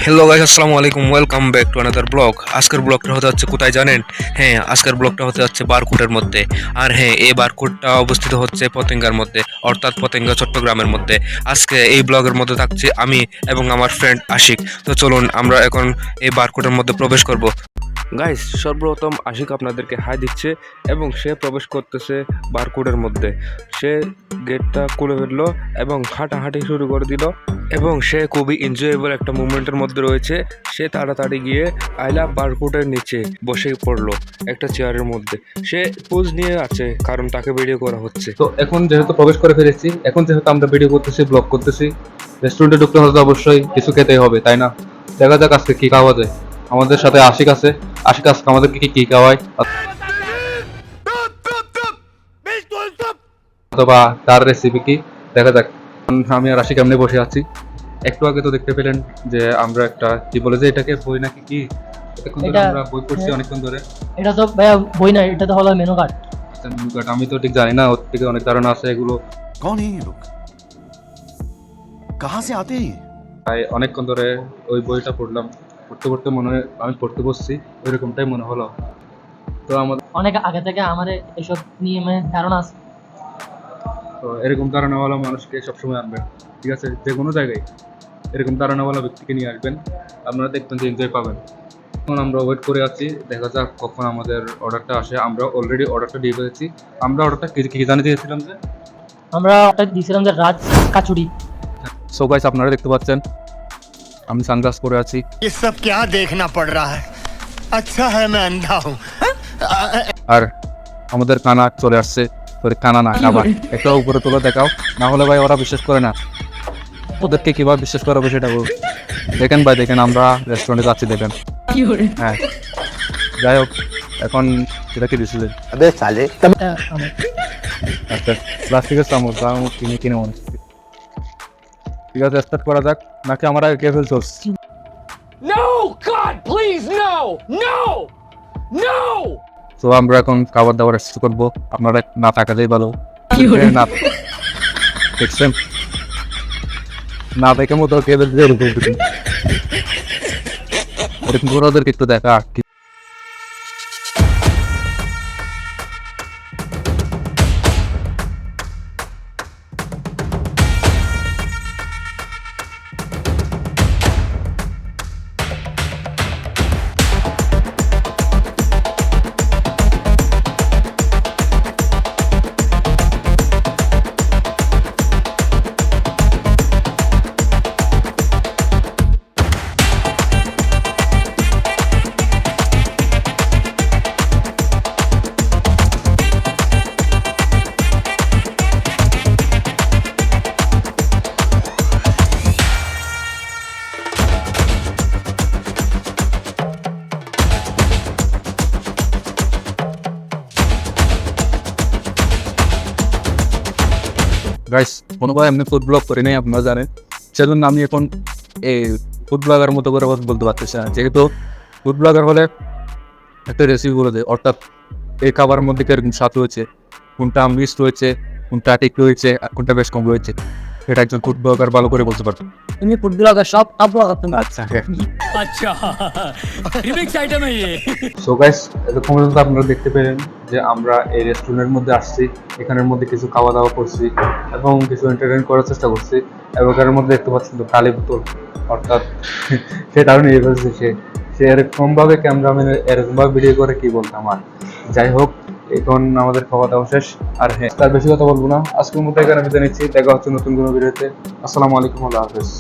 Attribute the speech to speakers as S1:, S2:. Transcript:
S1: Hello guys, আসসালামু আলাইকুম, welcome back to another blog. আজকের ব্লগটা হতে যাচ্ছে কোথায় জানেন? হ্যাঁ, আজকের ব্লগটা হতে যাচ্ছে বারকোটের মধ্যে। আর হ্যাঁ, এই বারকোটটা অবস্থিত হচ্ছে পতেঙ্গার মধ্যে, অর্থাৎ পতেঙ্গা চট্টগ্রামের মধ্যে। আজকে এই ব্লগের মধ্যে থাকছি আমি এবং আমার ফ্রেন্ড আশিক। তো চলুন আমরা এখন এই বারকোটের মধ্যে প্রবেশ করব। গাইস, সর্বপ্রথম আশিক আপনাদেরকে হাই দিচ্ছে এবং সে প্রবেশ করতেছে বারকোডের মধ্যে। সে গেটটা খুলে ফেললো এবং হাঁটাহাঁটি শুরু করে দিল এবং সে খুবই এনজয়েবল একটা মুভমেন্টের মধ্যে রয়েছে। সে তাড়াতাড়ি গিয়ে আইলা বারকোডের নিচে বসে পড়লো একটা চেয়ারের মধ্যে। সে পোজ নিয়ে আছে কারণ তাকে ভিডিও করা হচ্ছে।
S2: তো এখন যেহেতু প্রবেশ করে ফেলেছি, এখন যেহেতু আমরা ভিডিও করতেছি, ব্লগ করতেছি, রেস্টুরেন্টে ঢুকতে হলে তো অবশ্যই কিছু খেতেই হবে, তাই না? দেখা যাক আজকে কি খাওয়া যায়। আমাদের সাথে আশিক আছে। আশিক আজকে আমাদেরকে কি খাওয়ায় অথবা তার রেসিপি কি, দেখা যাক। আমি আর আশিক এমনি বসে আছি। একটু আগে তো দেখতে পেলেন যে আমরা একটা কি বলে যে এটাকে বই নাকি কি, এখন ধরে আমরা বই পড়ছি অনেকক্ষণ ধরে।
S3: এটা তো ভাইয়া বই না, এটা তো হলো মেনু কার্ড।
S2: আমি তো ঠিক জানি না, ওর থেকে অনেক ধারণা আছে এগুলো।
S4: कौन है ये लोग कहाँ से आते हैं ये?
S2: তাই অনেকক্ষণ ধরে ওই বইটা পড়লাম, পড়তে পড়তে মনে হয় আমি পড়তে বসছি, ওইরকমটাই মনে হলো। তো আমাদের
S3: অনেক আগে থেকে আমাদের এসব নিয়ে মানে ধারণা আছে।
S2: তো এরকম ধারণাওয়ালা মানুষকে সবসময় আনবেন, ঠিক আছে? যে কোনো জায়গায় এরকম ধারণাওয়ালা ব্যক্তিকে নিয়ে আসবেন, আপনারা দেখবেন যে এনজয় পাবেন। এখন আমরা ওয়েট করে আছি, দেখা যাক কখন আমাদের অর্ডারটা আসে। আমরা অলরেডি অর্ডারটা দিয়ে ফেলেছি। আমরা অর্ডারটা কি জানিয়ে দিয়েছিলাম যে
S3: আমরা একটা দিয়েছিলাম যে রাজ কাচুরি।
S2: সো গাইস, আপনারা দেখতে পাচ্ছেন আমি সানগ্লাস পরে আছি।
S5: ये सब क्या देखना पड़ रहा है? अच्छा है मैं अंधा हूँ।
S2: আর আমাদের কানা চলে আসছে। তোর কানা না, খাবার একটা উপরে তুলে দেখাও, না হলে ভাই ওরা বিশ্বাস করে না। ওদেরকে কিভাবে বিশ্বাস করাবো সেটা বল। দেখেন ভাই, দেখেন আমরা রেস্টুরেন্টে যাচ্ছি, দেখেন। হ্যাঁ, যাই হোক, এখন সেটা কি ডিসিশন? আচ্ছা, প্লাস্টিকের চামচ কিনে মনে হচ্ছে। ঠিক আছে, স্টার্ট করা যাক, নাকি আমরা কেবল চলছি?
S6: No! God, please, no! No! No!
S2: তো আমরা এখন খাবার দাবার শুরু করবো। আপনারা না থাকাতেই ভালো। না দেখছেন, না দেখে মতো কেবল এরকম করে ওদেরকে একটু দেখা। গাইস, কোনোভাবে এমনি ফুড ব্লগ করি নাই, আপনারা জানেন। সেজন্য আমি এখন এই ফুড ব্লগার মতো করে বলতে পারতেছি না। যেহেতু ফুড ব্লগার হলে একটা রেসিপি বলে দেয়, অর্থাৎ এই খাবারের মধ্যে কিরকম স্বাদ রয়েছে, কোনটা মিক্সড রয়েছে, কোনটা ঠিক রয়েছে, আর কোনটা বেশ কম রয়েছে, সেটা একজন ফুড ব্লগার ভালো করে বলতে পারবে।
S3: তুমি ফুড ব্লগার সব ব্লগার তুমি।
S2: আচ্ছা,
S6: अच्छा रिमिक्स आइटम है ये।
S2: সো গাইস, এরকম পর্যন্ত আপনারা দেখতে পেলেন যে আমরা এই রেস্টুরেন্টের মধ্যে আসছি, এখানের মধ্যে কিছু খাওয়া দাওয়া করছি এবং কিছু এন্টারটেইন করার চেষ্টা করছি। এবং এর মধ্যে দেখতে পাচ্ছেন তো কালী বোতল, অর্থাৎ সেটাও নিয়ে ফেলছে সে এরকমভাবে ক্যামেরাম্যানের এরকমভাবে ভিডিও করে, কি বলতাম। আমার যাই হোক, এখন আমাদের খাওয়া দাওয়া শেষ। আর হ্যাঁ, তার বেশি কথা বলবো না, আজকের মতো এখানে বিদায় নিচ্ছি। দেখা হচ্ছে নতুন কোনো ভিডিওতে। আসসালামু আলাইকুম, আল্লাহ হাফেজ।